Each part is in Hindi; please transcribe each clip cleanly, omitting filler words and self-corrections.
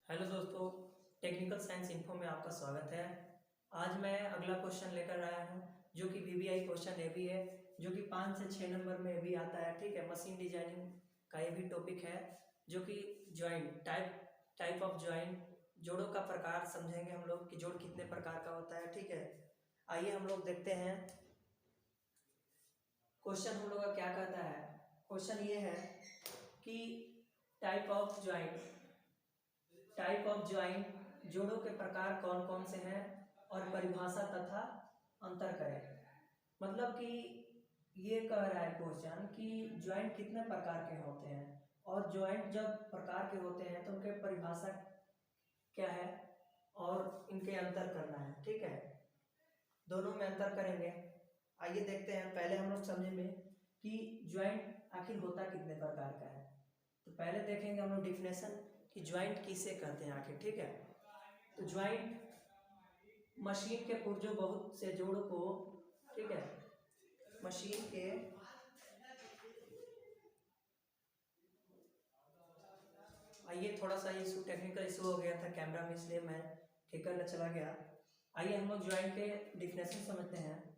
हेलो दोस्तों, टेक्निकल साइंस इन्फो में आपका स्वागत है। आज मैं अगला क्वेश्चन लेकर आया हूँ जो कि वीवीआई क्वेश्चन ए भी है, जो कि 5 से 6 नंबर में भी आता है। ठीक है, मशीन डिजाइनिंग का ये भी टॉपिक है, जो कि जॉइंट टाइप ऑफ जॉइंट, जोड़ों का प्रकार समझेंगे हम लोग कि जोड़ कितने प्रकार का होता है। ठीक है, आइए हम लोग देखते हैं क्वेश्चन हम लोग का क्या कहता है। क्वेश्चन ये है कि टाइप ऑफ ज्वाइंट जोड़ों के प्रकार कौन कौन से हैं और परिभाषा तथा अंतर करें। मतलब कि ये कह रहा है क्वेश्चन कि ज्वाइंट कितने प्रकार के होते हैं और ज्वाइंट जब प्रकार के होते हैं तो उनके परिभाषा क्या है और इनके अंतर करना है। ठीक है, दोनों में अंतर करेंगे। आइए देखते हैं। पहले हम लोग समझेंगे कि ज्वाइंट आखिर होता कितने प्रकार का है। तो पहले देखेंगे हम लोग डिफिनेशन कि ज्वाइंट किसे कहते हैं आखिर। ठीक है, तो ज्वाइंट मशीन के पुर्जों बहुत से जोड़ों को, ठीक है, मशीन के आइए थोड़ा सा इशू, टेक्निकल इशू हो गया था कैमरा में, इसलिए मैं ठीक करने चला गया। आइए हम लोग ज्वाइंट के डिफिनेशन समझते हैं।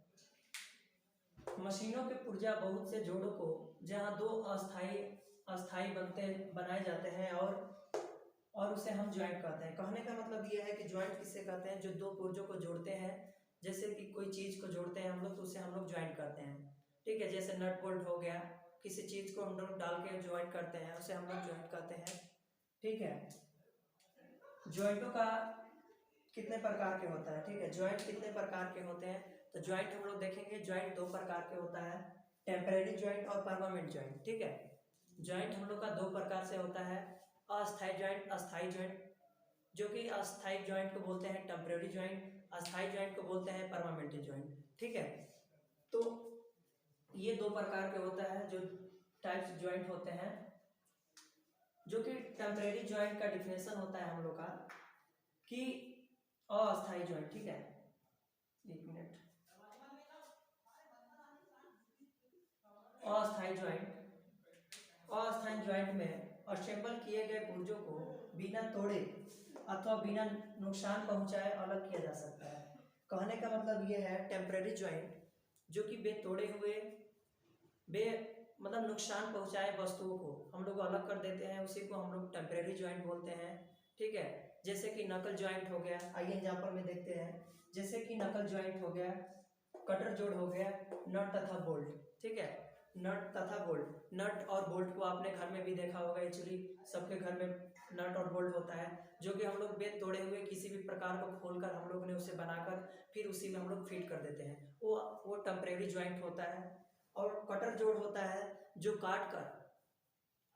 मशीनों के पुर्जा बहुत से जोड़ों को जहां दो अस्थाई बनाए जाते हैं और उसे हम ज्वाइंट कहते हैं। कहने का मतलब ये है कि ज्वाइंट किसे कहते हैं, जो दो पुर्जों को जोड़ते हैं। जैसे कि कोई चीज को जोड़ते हैं हम लोग तो उसे हम लोग ज्वाइंट करते हैं। ठीक है, जैसे नट बोल्ट हो गया, किसी चीज को हम लोग डाल के ज्वाइंट करते हैं, उसे हम लोग ज्वाइंट कहते हैं। ठीक है, ज्वाइंटों का कितने प्रकार के होता है। ठीक है, ज्वाइंट कितने प्रकार के होते हैं, तो ज्वाइंट हम लोग देखेंगे। ज्वाइंट दो प्रकार के होता है, टेम्परेरी ज्वाइंट और परमानेंट ज्वाइंट। ठीक है, ज्वाइंट हम लोग का दो प्रकार से होता है, अस्थाई ज्वाइंट, अस्थाई ज्वाइंट। जो कि अस्थाई ज्वाइंट को बोलते हैं टेम्परेरी ज्वाइंट, अस्थाई ज्वाइंट को बोलते हैं परमानेंट ज्वाइंट। ठीक है, तो ये दो प्रकार के होता है जो टाइप्स ज्वाइंट होते हैं। जो कि टेम्परेरी ज्वाइंट का डिफिनेशन होता है हम लोग का कि अस्थाई ज्वाइंट। ठीक है, एक मिनट। अस्थाई ज्वाइंट में असेंबल किए गए पुर्जों को बिना तोड़े अथवा बिना नुकसान पहुंचाए अलग किया जा सकता है। कहने का मतलब ये है टेम्परेरी ज्वाइंट, जो कि बे तोड़े हुए, बे मतलब नुकसान पहुंचाए वस्तुओं को हम लोग अलग कर देते हैं, उसी को हम लोग टेम्परेरी ज्वाइंट बोलते हैं। ठीक है, जैसे कि नकल ज्वाइंट हो गया। आइए एग्जाम्पल में देखते हैं। जैसे कि नकल ज्वाइंट हो गया, कटर जोड़ हो गया, नट तथा बोल्ट। ठीक है, नट तथा बोल्ट, नट और बोल्ट को आपने घर में भी देखा होगा। एक्चुअली सबके घर में नट और बोल्ट होता है, जो कि हम लोग बेत तोड़े हुए किसी भी प्रकार को खोलकर हम लोग ने उसे बनाकर फिर उसी में हम लोग फिट कर देते हैं। वो टेम्परेरी ज्वाइंट होता है। और कटर जोड़ होता है जो काट कर,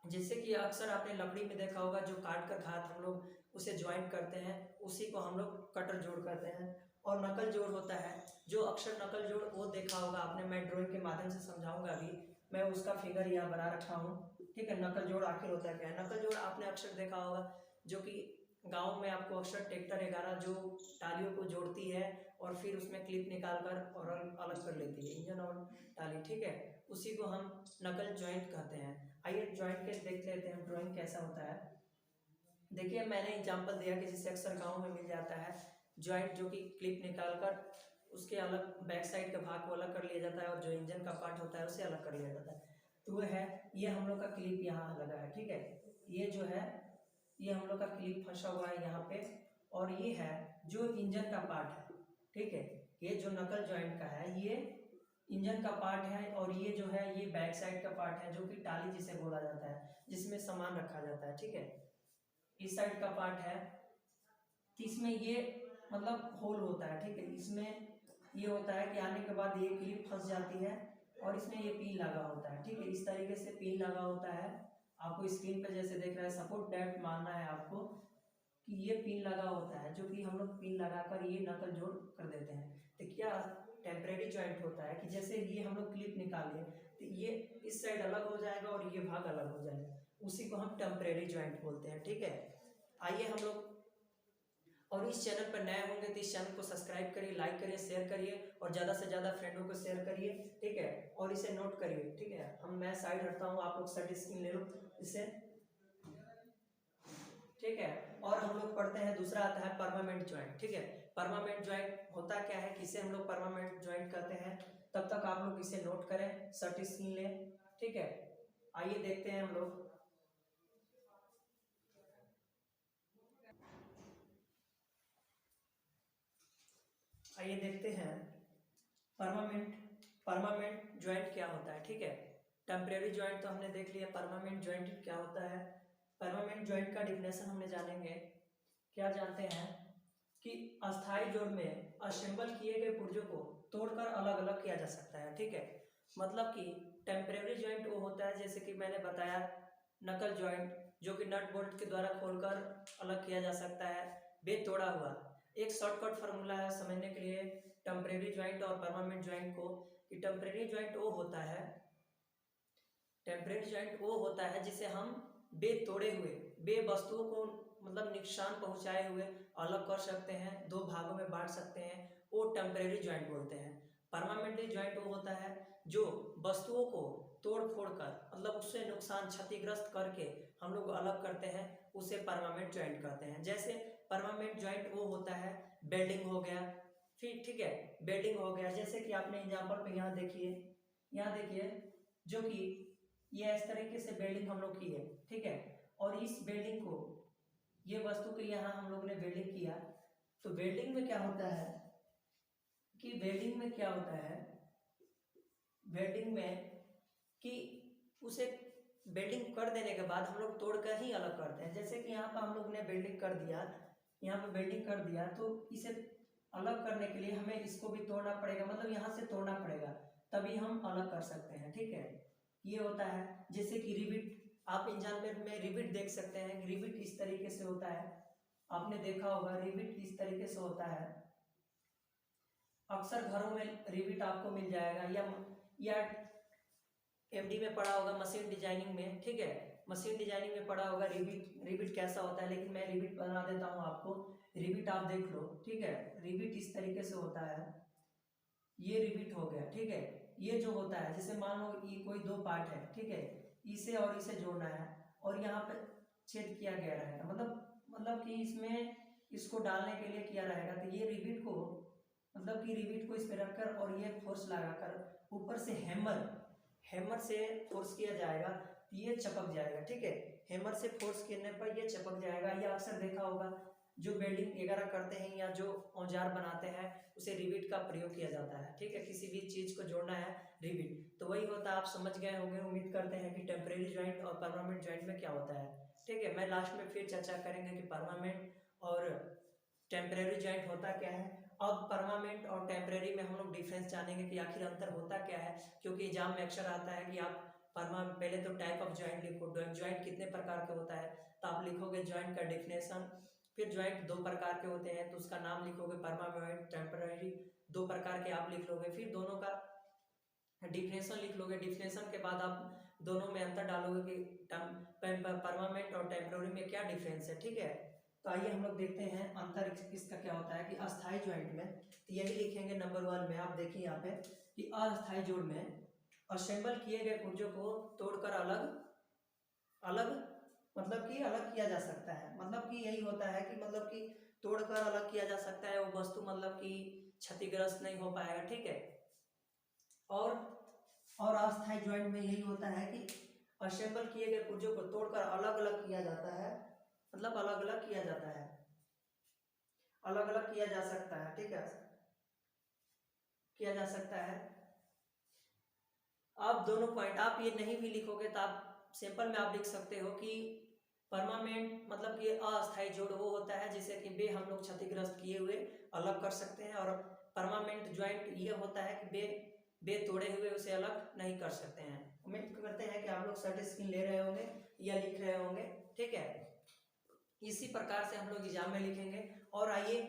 जैसे कि अक्सर आपने लकड़ी में देखा होगा, जो काट कर घात हम लोग उसे ज्वाइंट करते हैं, उसी को हम लोग कटर जोड़ करते हैं। और नकल जोड़ होता है, जो अक्सर नकल जोड़ वो देखा होगा आपने, मैं ड्राइंग के माध्यम से समझाऊंगा अभी। मैं उसका फिगर यहाँ बना रखा हूँ। ठीक है, नकल जोड़ आखिर होता है क्या है। नकल जोड़ आपने अक्सर देखा होगा, जो कि गांव में आपको अक्सर ट्रैक्टर वगैरह जो टालियों को जोड़ती है और फिर उसमें क्लिप निकाल कर और अलग कर लेती है, इंजन और टाली। ठीक है, उसी को हम नकल ज्वाइंट कहते हैं। आइए ज्वाइंट के देख लेते हैं ड्राइंग कैसा होता है। देखिए मैंने एग्जांपल दिया कि जिससे अक्सर गांव में मिल जाता है ज्वाइंट, जो कि क्लिप निकाल कर उसके अलग बैक साइड के भाग को अलग कर लिया जाता है और जो इंजन का पार्ट होता है उसे अलग कर लिया जाता है। तो वो है, ये हम लोग का क्लिप यहाँ लगा है। ठीक है, ये जो है ये हम लोग का क्लिप फंसा हुआ है यहाँ पे, और ये है जो इंजन का पार्ट है। ठीक है, ये जो नकल ज्वाइंट का है ये इंजन का पार्ट है, और ये जो है ये बैक साइड का पार्ट है, जो कि टाली जिसे बोला जाता है, जिसमें सामान रखा जाता है। ठीक है, इस साइड का पार्ट है, तो इसमें ये मतलब होल होता है। ठीक है, इसमें ये होता है कि आने के बाद ये क्लिप फंस जाती है और इसमें ये पिन लगा होता है। ठीक है, इस तरीके से पिन लगा होता है। आपको स्क्रीन पे जैसे देख रहा है, सपोर्ट डेप्थ मानना है आपको कि ये पिन लगा होता है, जो कि हम लोग पिन लगाकर ये नकल जोड़ कर देते हैं। तो क्या टेम्परेरी ज्वाइंट होता है कि जैसे ये हम लोग क्लिप निकाले तो ये इस साइड अलग हो जाएगा और ये भाग अलग हो जाएगा, उसी को हम टेम्परेरी ज्वाइंट बोलते हैं। ठीक है, आइए हम लोग, और इस चैनल पर नए होंगे तो इस चैनल को सब्सक्राइब करिए, लाइक करिए, शेयर करिए और ज़्यादा से ज़्यादा फ्रेंडों को शेयर करिए। ठीक है, और इसे नोट करिए। ठीक है, मैं साइड हटता हूँ, आप लोग साइड स्क्रीन ले लो इसे। ठीक है, और हम लोग पढ़ते हैं। दूसरा आता है परमानेंट ज्वाइंट। ठीक है, परमानेंट ज्वाइंट होता क्या है, किसे हम लोग परमानेंट ज्वाइंट कहते हैं। तब तक आप लोग इसे नोट करें, सर्ट स्क्रीन लें। ठीक है, आइए देखते हैं हम लोग। आइए देखते हैं परमानेंट ज्वाइंट क्या होता है। ठीक है, टेम्परेरी ज्वाइंट तो हमने देख लिया, परमानेंट ज्वाइंट क्या होता है। परमानेंट ज्वाइंट का डिफिनेशन हमने जानेंगे। क्या जानते हैं कि अस्थायी जोड़ में असेंबल किए गए पुर्जों को तोड़कर अलग अलग किया जा सकता है। ठीक है, मतलब कि टेम्परेरी ज्वाइंट वो होता है जैसे कि मैंने बताया नकल ज्वाइंट, जो कि नट बोल्ट के द्वारा खोलकर अलग किया जा सकता है। बेतोड़ा हुआ एक शॉर्टकट फार्मूला है समझने के लिए टेम्परेरी ज्वाइंट और परमानेंट ज्वाइंट को, कि टेम्परेरी ज्वाइंट वो होता है, टेम्परेरी ज्वाइंट वो होता है जिसे हम बेतोड़े हुए बे वस्तुओं को मतलब नुकसान पहुंचाए हुए अलग कर सकते हैं, दो भागों में बांट सकते हैं, वो टेम्परेरी ज्वाइंट बोलते हैं। परमानेंटली ज्वाइंट वो होता है जो वस्तुओं को तोड़ फोड़ कर मतलब उससे नुकसान क्षतिग्रस्त करके हम लोग अलग करते हैं, उसे परमानेंट ज्वाइंट कहते हैं। जैसे परमानेंट ज्वाइंट वो होता है बेल्डिंग हो गया, फिर ठीक है बेल्डिंग हो गया, जैसे कि आपने एग्जांपल पे यहाँ देखिए जो कि ये इस तरीके से बेल्डिंग हम लोग की है। ठीक है, और इस बेल्डिंग को ये वस्तु के यहाँ हम लोग ने वेल्डिंग किया, तो वेल्डिंग में क्या होता है कि वेल्डिंग में क्या होता है, वेल्डिंग में कि उसे वेल्डिंग कर देने के बाद हम लोग तोड़ कर ही अलग करते हैं। जैसे कि यहाँ पर हम लोग ने वेल्डिंग कर दिया, यहाँ पे वेल्डिंग कर दिया, तो इसे अलग करने के लिए हमें इसको भी तोड़ना पड़ेगा, मतलब यहाँ से तोड़ना पड़ेगा तभी हम अलग कर सकते हैं। ठीक है, ये होता है। जैसे कि रिविट, आप एग्जाम्पल में रिविट देख सकते हैं, रिविट इस तरीके से होता है, आपने देखा होगा रिविट इस तरीके से होता है। अक्सर घरों में रिविट आपको मिल जाएगा, या एमडी में पढ़ा होगा मशीन डिजाइनिंग में। ठीक है, मशीन डिजाइनिंग में पढ़ा होगा रिविट कैसा होता है, लेकिन मैं रिविट बना देता हूँ आपको। रिविट आप देख लो। ठीक है, रिविट इस तरीके से होता है, ये रिविट हो गया। ठीक है, ये जो होता है जैसे मान लो ये कोई दो पार्ट है, ठीक है, इसे और इसे जोड़ना है और यहाँ पे छेद किया गया रहेगा, मतलब कि इसमें इसको डालने के लिए किया रहेगा, तो ये रिविट को मतलब कि रिविट को इस पे रखकर और ये फोर्स लगाकर ऊपर से हैमर से फोर्स किया जाएगा तो ये चपक जाएगा। ठीक है, हैमर से फोर्स करने पर ये चपक जाएगा। ये अक्सर देखा होगा जो वेल्डिंग वगैरह करते हैं या जो औजार बनाते हैं उसे रिविट का प्रयोग किया जाता है। ठीक है, किसी भी चीज को जोड़ना है रिविट, तो वही होता है। आप समझ गए होंगे, उम्मीद करते हैं कि टेम्परेरी ज्वाइंट और परमानेंट ज्वाइंट में क्या होता है। ठीक है, मैं लास्ट में फिर चर्चा करेंगे कि परमानेंट और टेम्परेरी ज्वाइंट होता क्या है। अब परमानेंट और टेम्परेरी में हम लोग डिफरेंस जानेंगे कि आखिर अंतर होता क्या है, क्योंकि एग्जाम में अक्सर आता है कि आप पहले तो टाइप ऑफ ज्वाइंट लिखो, ज्वाइंट कितने प्रकार के होता है, तो आप लिखोगे ज्वाइंट का डिफिनेशन, फिर ज्वाइंट दो प्रकार के होते हैं तो उसका नाम लिखोगे, परमानेंट टेम्परेरी दो प्रकार के आप लिख लोगे, फिर दोनों का डिफिनेशन लिख लोगे। डिफिनेशन के बाद आप दोनों में अंतर डालोगे कि परमानेंट और टेम्परेरी में क्या डिफरेंस है। ठीक है, तो आइए हम लोग देखते हैं अंतर इसका क्या होता है। कि अस्थायी ज्वाइंट में तो यही लिखेंगे नंबर 1 में, आप देखिए यहाँ पे कि अस्थायी जोड़ में असेंबल किए गए पुर्जों को तोड़कर अलग मतलब कि अलग किया जा सकता है। मतलब कि यही होता है कि मतलब कि तोड़कर अलग किया जा सकता है, वो वस्तु मतलब कि क्षतिग्रस्त नहीं हो पाएगा। ठीक है, और अस्थायी ज्वाइंट में यही होता है कि असेंबल किए गए पुर्जों को तोड़कर अलग अलग किया जाता है, मतलब अलग अलग किया जाता है, अलग अलग किया जा सकता है। ठीक है, किया जा सकता है। आप दोनों पॉइंट आप ये नहीं भी लिखोगे तो आप सिंपल में आप लिख सकते हो कि परमानेंट मतलब कि अस्थायी जोड़ वो होता है जिसे कि बे हम लोग क्षतिग्रस्त किए हुए अलग कर सकते हैं, और परमानेंट ज्वाइंट ये होता है कि बे तोड़े हुए उसे अलग नहीं कर सकते हैं। उम्मीद करते हैं कि आप लोग सर्ट स्क्रीन ले रहे होंगे या लिख रहे होंगे। ठीक है, इसी प्रकार से हम लोग एग्जाम में लिखेंगे। और आइए,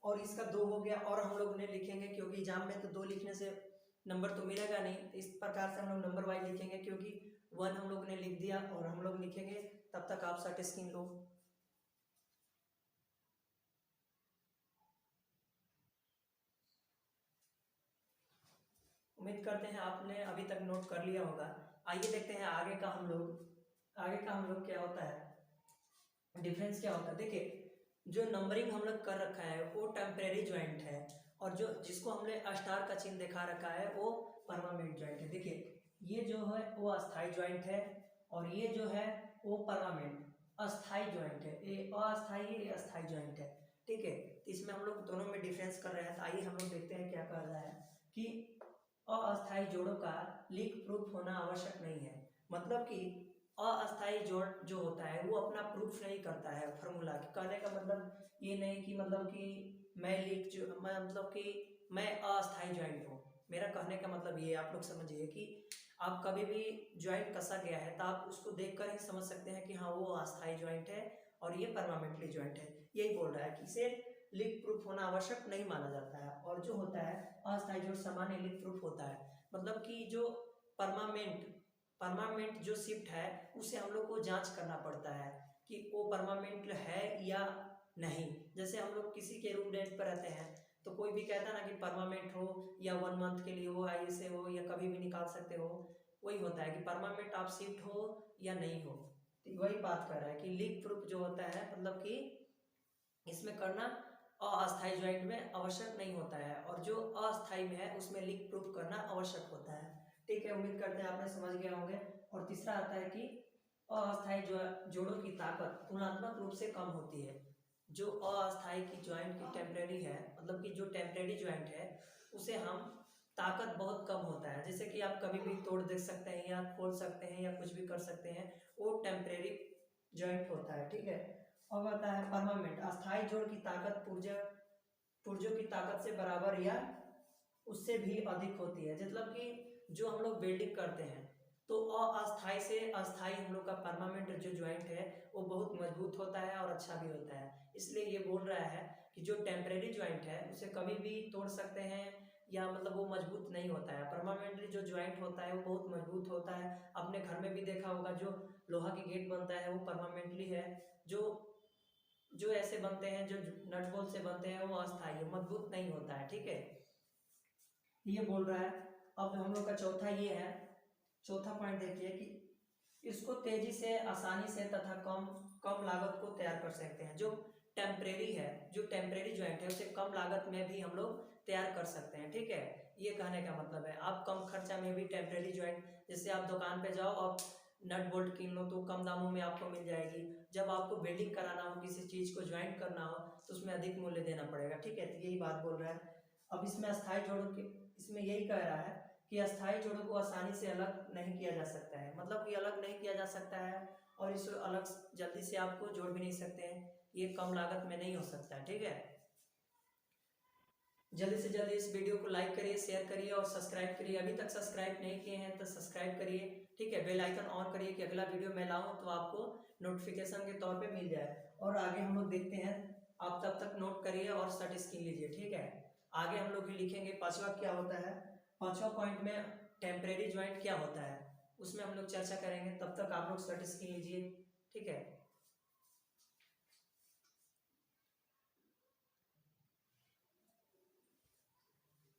और इसका 2 हो गया, और हम लोग ने लिखेंगे क्योंकि एग्जाम में तो 2 लिखने से नंबर तो मिलेगा नहीं, तो इस प्रकार से हम लोग नंबर वाइज लिखेंगे, क्योंकि 1 हम लोग ने लिख दिया और हम लोग लिखेंगे। तब तक आप सर्ट स्क्रीन लो। उम्मीद करते हैं आपने अभी तक नोट कर लिया होगा। आइए देखते हैं आगे का हम लोग क्या होता है, डिफरेंस क्या होता है। देखिए जो नंबरिंग हम लोग कर रखा है वो टेम्परेरी ज्वाइंट है, और जो जिसको हमने स्टार का चिन्ह दिखा रखा है वो परमानेंट ज्वाइंट है। देखिए ये जो है वो अस्थाई ज्वाइंट है, और ये जो है वो परमानेंट अस्थाई ज्वाइंट है। ये अस्थाई है, ये अस्थाई ज्वाइंट है। ठीक है, तो इसमें हम लोग दोनों में डिफरेंस कर रहे हैं। तो आइए हम लोग देखते हैं क्या कह रहा है कि अस्थाई जोड़ों का लीक प्रूफ होना आवश्यक नहीं है। मतलब कि अस्थाई जोड़ जो होता है वो अपना प्रूफ नहीं करता है फॉर्मूला। कहने का मतलब ये नहीं कि मैं लीक जो मैं मतलब कि मैं अस्थाई ज्वाइंट हूँ। मेरा कहने का मतलब ये आप लोग समझिए कि आप कभी भी ज्वाइंट कसा गया है तो आप उसको देखकर ही समझ सकते हैं कि हाँ वो अस्थाई ज्वाइंट है और ये परमानेंटली ज्वाइंट है। यही बोल रहा है कि इसे लीक प्रूफ होना आवश्यक नहीं माना जाता है। और जो होता है अस्थाई जोड़ सामान्य लीक प्रूफ होता है। मतलब कि जो परमानेंट परमानेंट जो शिफ्ट है उसे हम लोग को जांच करना पड़ता है कि वो परमानेंट है या नहीं। जैसे हम लोग किसी के रूम रेंट पर रहते हैं तो कोई भी कहता ना कि परमानेंट हो या 1 मंथ के लिए हो, ऐसे हो या कभी भी निकाल सकते हो। वही होता है कि परमानेंट आप शिफ्ट हो या नहीं हो। तो वही बात कर रहा है कि लीक प्रूफ जो होता है मतलब कि इसमें करना अस्थाई ज्वाइंट में आवश्यक नहीं होता है, और जो अस्थाई में है उसमें लीक प्रूफ करना आवश्यक होता है। ठीक है, उम्मीद करते हैं आपने समझ गए होंगे। और तीसरा आता है कि अस्थाई जोड़ों की ताकत तुलनात्मक रूप से कम होती है। जो अस्थाई की ज्वाइंट की टेम्परेरी है, मतलब कि जो टेम्परेरी ज्वाइंट है उसे हम ताकत बहुत कम होता है। जैसे कि आप कभी भी तोड़ दे सकते हैं या खोल सकते हैं या कुछ भी कर सकते हैं, वो टेम्परेरी ज्वाइंट होता है। ठीक है, अब आता है परमानेंट। अस्थाई जोड़ की ताकत पुर्जों की ताकत से बराबर या उससे भी अधिक होती है। मतलब कि जो हम लोग वेल्डिंग करते हैं तो अस्थाई से अस्थाई हम लोग का परमानेंट जो ज्वाइंट है वो बहुत मजबूत होता है और अच्छा भी होता है। इसलिए ये बोल रहा है कि जो टेम्परेरी ज्वाइंट है उसे कभी भी तोड़ सकते हैं या मतलब वो मजबूत नहीं होता है। परमानेंटली जो ज्वाइंट होता है वो बहुत मजबूत होता है। आपने घर में भी देखा होगा जो लोहा की गेट बनता है वो परमानेंटली है। जो जो ऐसे बनते हैं जो नट बोल्ट से बनते हैं वो अस्थाई है, मजबूत नहीं होता है। ठीक है, ये बोल रहा है। अब हम लोग का चौथा ये है, चौथा पॉइंट देखिए कि इसको तेजी से आसानी से तथा कम कम लागत को तैयार कर सकते हैं। जो टेम्परेरी है, जो टेम्परेरी ज्वाइंट है उसे कम लागत में भी हम लोग तैयार कर सकते हैं। ठीक है, ये कहने का मतलब है आप कम खर्चा में भी टेम्परेरी ज्वाइंट, जैसे आप दुकान पे जाओ आप नट बोल्ट कीन लो तो कम दामों में आपको मिल जाएगी। जब आपको वेल्डिंग कराना हो, किसी चीज़ को ज्वाइंट करना हो तो उसमें अधिक मूल्य देना पड़ेगा। ठीक है, तो यही बात बोल रहा है। अब इसमें अस्थाई जोड़ों के इसमें यही कह रहा है कि अस्थाई जोड़ों को आसानी से अलग नहीं किया जा सकता है। मतलब कि अलग नहीं किया जा सकता है और इसे अलग जल्दी से आपको जोड़ भी नहीं सकते हैं। ये कम लागत में नहीं हो सकता है। ठीक है, जल्दी से जल्दी इस वीडियो को लाइक करिए, शेयर करिए और सब्सक्राइब करिए। अभी तक सब्सक्राइब नहीं किए हैं तो सब्सक्राइब करिए। ठीक है, बेल आइकन ऑन करिए कि अगला वीडियो मैं लाऊं तो आपको नोटिफिकेशन के तौर पे मिल जाए। और आगे हम लोग देखते हैं, आप तब तक नोट करिए और शर्ट स्क्रीन लीजिए। ठीक है, आगे हम लोग लिखेंगे पांचवा क्या होता है। पांचवा पॉइंट में टेम्परेरी ज्वाइंट क्या होता है उसमें हम लोग चर्चा करेंगे। तब तक आप लोग शर्ट स्क्रीन लीजिए। ठीक है,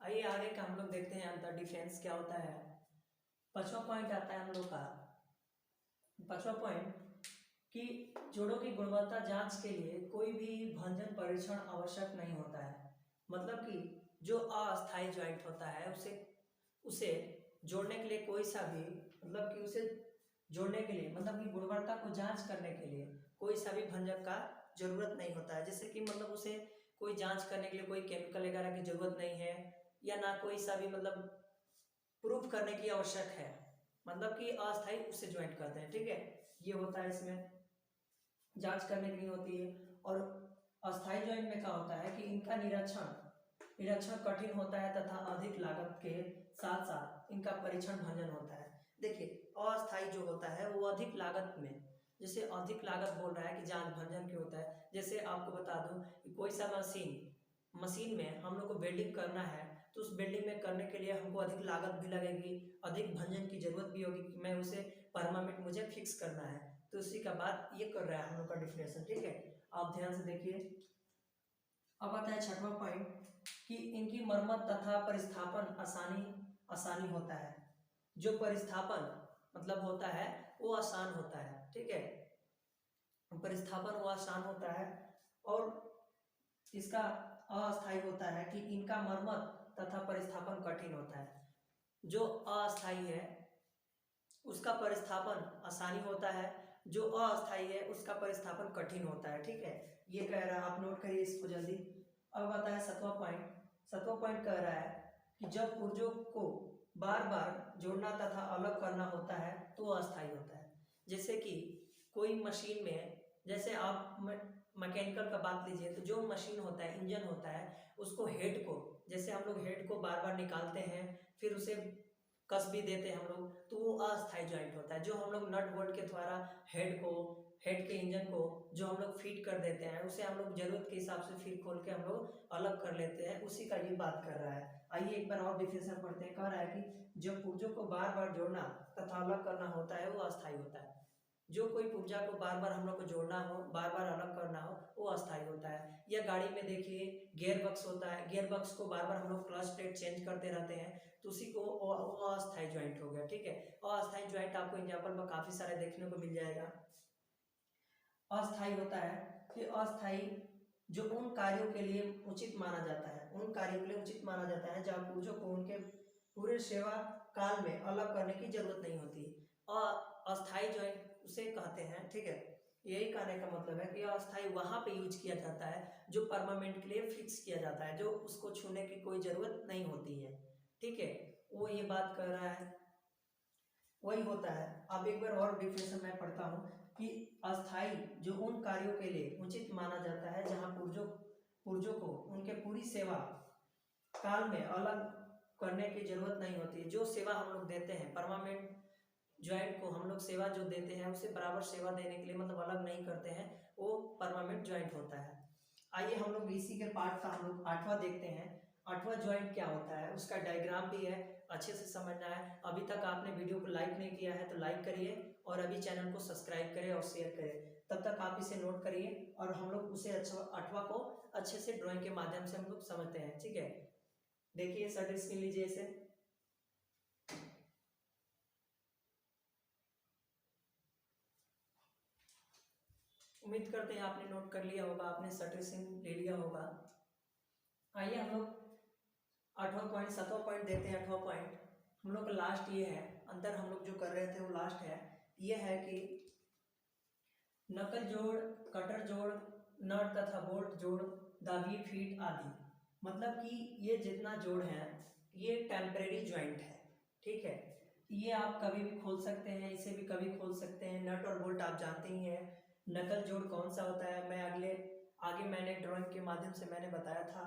आइए आगे का हम लोग देखते हैं अंतर डिफरेंस क्या होता है। पांचवा पॉइंट आता है हम लोग का, पांचवा पॉइंट कि जोड़ों की गुणवत्ता जांच के लिए कोई भी भंजन परीक्षण आवश्यक नहीं होता है। मतलब कि जो अस्थायी ज्वाइंट होता है उसे उसे जोड़ने के लिए कोई सा भी मतलब कि उसे जोड़ने के लिए मतलब कि गुणवत्ता को जांच करने के लिए कोई सा भी भंजक का जरूरत नहीं होता है। जैसे कि मतलब उसे कोई जांच करने के लिए कोई केमिकल वगैरह की जरूरत नहीं है, या ना कोई सा भी मतलब प्रूफ करने की आवश्यक है। मतलब कि अस्थायी उससे ज्वाइंट करते हैं। ठीक है, ये होता है, इसमें जांच करने की नहीं होती है। और अस्थायी ज्वाइंट में क्या होता है कि इनका निरीक्षण कठिन होता है तथा अधिक लागत के साथ साथ इनका परीक्षण भंजन होता है। देखिए अस्थायी जो होता है वो अधिक लागत में, जैसे अधिक लागत बोल रहा है कि जांच भंजन क्यों होता है। जैसे आपको बता दूं कि कोई सा मशीन में हम लोग को वेल्डिंग करना है तो उस वेल्डिंग में करने के लिए हमको अधिक लागत भी लगेगी, अधिक भंजन की जरूरत भी होगी कि मैं उसे परमानेंट मुझे फिक्स करना है। तो उसी का बात ये कर रहा है हम लोग का डिफिनेशन। ठीक है, आप ध्यान से देखिए। अब आता है छठवां पॉइंट कि इनकी मरम्मत तथा परिस्थापन आसानी होता है। जो परिस्थापन मतलब होता है वो आसान होता है। ठीक है, परिस्थापन वो आसान होता है और इसका अस्थायी होता है कि इनका मरम्मत तथा परिस्थापन कठिन होता है। जो अस्थायी है उसका परिस्थापन आसानी होता है, जो अस्थायी है उसका परिस्थापन कठिन होता है। ठीक है, ये कह रहा है, आप नोट करिए इसको जल्दी। अब आता है 7वां पॉइंट। 7वां पॉइंट कह रहा है कि जब पुर्जों को बार बार जोड़ना तथा अलग करना होता है तो अस्थायी होता है। जैसे कि कोई मशीन में, जैसे आप मैकेनिकल का बात लीजिए, तो जो मशीन होता है, इंजन होता है, उसको हेड को, जैसे हम लोग हेड को बार बार निकालते हैं, फिर उसे कस भी देते हैं हम लोग, तो वो अस्थायी जॉइंट होता है। जो हम लोग नट बोल्ट के द्वारा हेड के इंजन को जो हम लोग फिट कर देते हैं, उसे हम लोग जरूरत के हिसाब से फिर खोल के हम लोग अलग कर लेते हैं, उसी का ये बात कर रहा है। आइए एक बार और डिफिनेशन पढ़ते हैं। कह रहा है कि जब पुर्जों को बार बार जोड़ना तथा अलग करना होता है वो अस्थायी होता है। जो कोई पुर्जा को बार बार हम लोग को जोड़ना हो, बार बार अलग करना हो, वो अस्थायी होता है। या गाड़ी में देखिए गियर बक्स होता है, गियर बक्स को बार बार हम लोग क्लच प्लेट चेंज करते रहते हैं, तो उसी को अस्थायी ज्वाइंट हो गया। ठीक है, अस्थायी ज्वाइंट आपको एग्जाम्पल में काफी सारे देखने को मिल जाएगा। अस्थायी होता है कि अस्थायी जो उन कार्यों के लिए उचित माना जाता है, उन कार्यों के लिए उचित माना जाता है जहाँ पुर्जों को उनके पूरे सेवा काल में अलग करने की जरूरत नहीं होती। अस्थायी ज्वाइंट उसे कहते हैं। ठीक है, यही कहने का मतलब है कि अस्थायी वहां पे यूज किया जाता है जो परमानेंट के लिए फिक्स किया जाता है, जो उसको छूने की कोई जरूरत नहीं होती है। ठीक है, वो ये बात कर रहा है, वही होता है। अब एक बार और डिफिनेशन मैं पढ़ता हूँ कि अस्थायी जो उन कार्यों के लिए उचित माना जाता है जहाँ पुर्जों को उनके पूरी सेवा काल में अलग करने की जरूरत नहीं होती है। जो सेवा हम लोग देते हैं, परमानेंट ज्वाइंट को हम लोग सेवा जो देते हैं उसे बराबर सेवा देने के लिए, मतलब अलग नहीं करते हैं, वो परमानेंट ज्वाइंट होता है। आइए हम लोग इसी के पार्ट का हम लोग 8वां देखते हैं। 8वां ज्वाइंट क्या होता है, उसका डायग्राम भी है, अच्छे से समझना है। अभी तक आपने वीडियो को लाइक नहीं किया है तो लाइक करिए, और अभी चैनल को सब्सक्राइब करें और शेयर करें। तब तक आप इसे नोट करिए और हम लोग उसे 8वां को अच्छे से ड्राइंग के माध्यम से हम लोग समझते हैं। ठीक है, देखिए सर स्क्रीन लीजिए इसे। उम्मीद करते हैं आपने नोट कर लिया होगा, आपने सर्टिफिकेट ले लिया होगा। आइए हम लोग 8वां पॉइंट, 7वां पॉइंट देखते हैं। 8वां पॉइंट हम लोग का लास्ट ये है, अंदर हम लोग जो कर रहे थे वो लास्ट है, ये है कि नकल जोड़, कटर जोड़, नट तथा बोल्ट जोड़, दागी फीट आदि। मतलब कि ये जितना जोड़ है ये टेम्परेरी ज्वाइंट है। ठीक है, ये आप कभी भी खोल सकते हैं, इसे भी कभी खोल सकते हैं। नट और बोल्ट आप जानते ही हैं। नकल जोड़ कौन सा होता है, मैं आगे मैंने ड्राइंग के माध्यम से मैंने बताया था।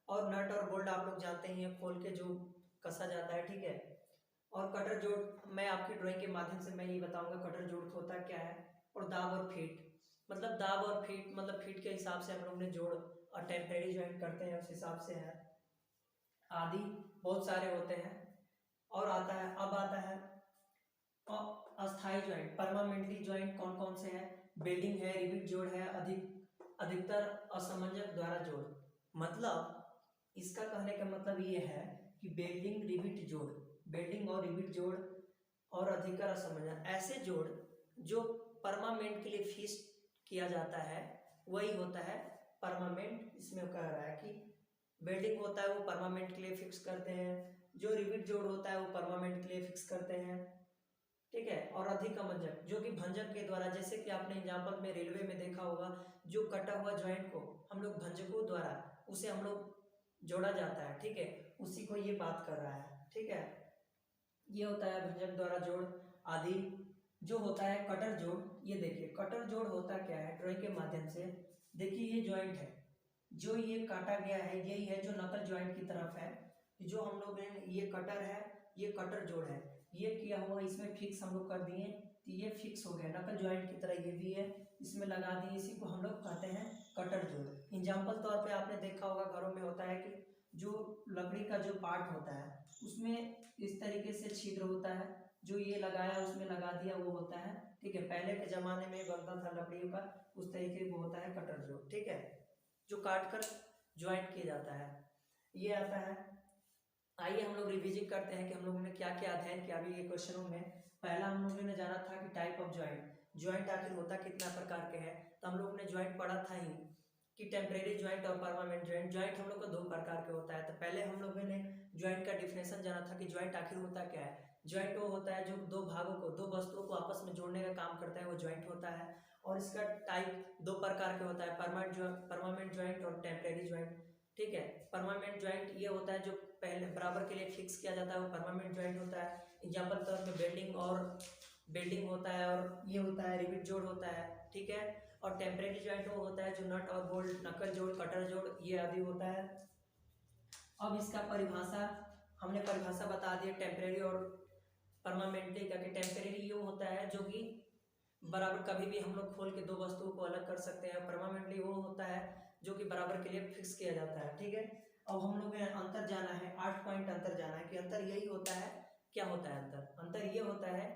और नट और बोल्ट आप लोग जानते ही हैं, खोल के जो कसा जाता है। ठीक है, और कटर जोड़ मैं आपकी ड्राइंग के माध्यम से मैं ये बताऊंगा कटर जोड़ होता क्या है। और दाब और फीट, मतलब दाब और फीट, मतलब फीट के हिसाब से हम लोग ने जोड़ और टेम्परेरी ज्वाइंट करते हैं उस हिसाब से है। आदि बहुत सारे होते हैं। और आता है, अब आता है अस्थायी ज्वाइंट, परमानेंटली ज्वाइंट कौन कौन से हैं। बेल्डिंग है, रिवेट जोड़ है, अधिकतर असमंजस द्वारा जोड़। मतलब इसका कहने का मतलब ये है कि बेल्डिंग, रिवेट जोड़, बेल्डिंग और रिवेट जोड़ और अधिकतर असमंजस, ऐसे जोड़ जो परमानेंट के लिए फिक्स किया जाता है वही होता है परमानेंट। इसमें कह रहा है कि बेल्डिंग होता है वो परमानेंट के लिए फिक्स करते हैं, जो रिवेट जोड़ होता है वो परमानेंट के लिए फिक्स करते हैं। ठीक है, और अधिक अमंजक जो कि भंजक के द्वारा, जैसे कि आपने एग्जाम्पल में रेलवे में देखा होगा, जो कटा हुआ ज्वाइंट को हम लोग भंजकों द्वारा उसे हम लोग जोड़ा जाता है। ठीक है, उसी को ये बात कर रहा है। ठीक है, ये होता है भंजक द्वारा जोड़ आदि। जो होता है कटर जोड़, ये देखिए कटर जोड़ होता क्या है, ड्राइंग के माध्यम से देखिए ये ज्वाइंट है, जो ये काटा गया है यही है जो नकल ज्वाइंट की तरफ है। जो हम लोग ने ये कटर है, ये कटर जोड़ है, ये किया हुआ इसमें फिक्स हम लोग कर दिए, तो ये फिक्स हो गया नकल ज्वाइंट की तरह। ये भी है, इसमें लगा दिए, इसी को हम लोग कहते हैं कटर जोड़। एग्जाम्पल तौर पे आपने देखा होगा घरों में होता है कि जो लकड़ी का जो पार्ट होता है उसमें इस तरीके से छिद्र होता है, जो ये लगाया उसमें लगा दिया वो होता है। ठीक है, पहले के जमाने में बनता था लकड़ियों का, उस तरीके वो होता है कटर जोड़। ठीक है, जो काट कर ज्वाइंट किया जाता है, ये आता है। आइए हम लोग रिविजिट करते हैं कि हम लोगों ने क्या क्या अध्ययन किया अभी ये क्वेश्चनों में। पहला हम लोगों ने जाना था कि टाइप ऑफ ज्वाइंट, ज्वाइंट आखिर होता कितना प्रकार के हैं, तो हम लोग ने ज्वाइंट पढ़ा था ही। कि टेम्परेरी ज्वाइंट और परमानेंट ज्वाइंट। ज्वाइंट हम लोग को दो प्रकार के होता है। तो पहले हम लोगों ने ज्वाइंट का डिफिनेशन जाना था कि ज्वाइंट आखिर होता क्या है। ज्वाइंट वो होता है जो दो भागों को, दो वस्तुओं को आपस में जोड़ने का काम करता है, वो ज्वाइंट होता है। और इसका टाइप दो प्रकार के होता है, परमानेंट ज्वाइंट और टेम्परेरी ज्वाइंट। ठीक है, परमानेंट ज्वाइंट ये होता है जो पहले बराबर के लिए फिक्स किया जाता है, वो परमानेंट ज्वाइंट होता है। एग्जाम्पल तौर पे बेल्डिंग होता है, और ये होता है रिवेट जोड़ होता है। ठीक है, और टेम्परेरी ज्वाइंट वो होता है जो नट और बोल्ट, नक्कल जोड़, कटर जोड़ ये आदि होता है। अब इसका परिभाषा हमने परिभाषा बता दी टेम्परेरी और परमानेंटली का। टेम्परेरी ये होता है जो कि बराबर कभी भी हम लोग खोल के दो वस्तुओं को अलग कर सकते हैं। परमानेंटली वो होता है जो कि बराबर के लिए फिक्स किया जाता है। ठीक है, अब हम लोग अंतर जाना है, 8 पॉइंट अंतर जाना है कि अंतर यही होता है। क्या होता है अंतर? अंतर ये होता है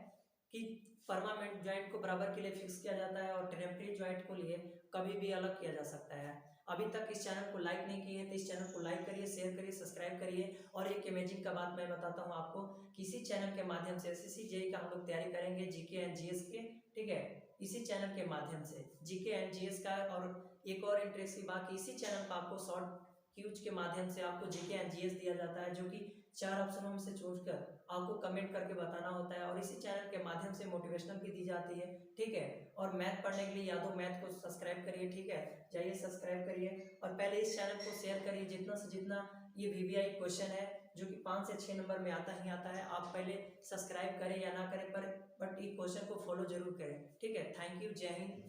कि परमानेंट ज्वाइंट को बराबर के लिए फिक्स किया जाता है और टेम्परेरी ज्वाइंट को लिए कभी भी अलग किया जा सकता है। अभी तक इस चैनल को लाइक नहीं किए तो इस चैनल को लाइक करिए, शेयर करिए, सब्सक्राइब करिए। और एक इमेजिंग का बात मैं बताता हूँ आपको, किसी चैनल के माध्यम से एसएससी जेईई का हम लोग तैयारी करेंगे, जीके एंड जीएस के। ठीक है, इसी चैनल के माध्यम से जीके एंड जीएस का। और एक और इंटरेस्ट की बात, इसी चैनल पर आपको शॉर्ट क्यूज के माध्यम से आपको जीके एंड जीएस दिया जाता है, जो कि 4 ऑप्शनों में से चुनकर आपको कमेंट करके बताना होता है। और इसी चैनल के माध्यम से मोटिवेशनल भी दी जाती है। ठीक है, और मैथ पढ़ने के लिए यादव मैथ को सब्सक्राइब करिए। ठीक है, जाइए सब्सक्राइब करिए और पहले इस चैनल को शेयर करिए जितना से जितना ये वीवीआई क्वेश्चन है जो कि 5 से 6 नंबर में आता ही आता है। आप पहले सब्सक्राइब करें या ना करें, पर बट ये क्वेश्चन को फॉलो जरूर करें। ठीक है, थैंक यू, जय हिंद।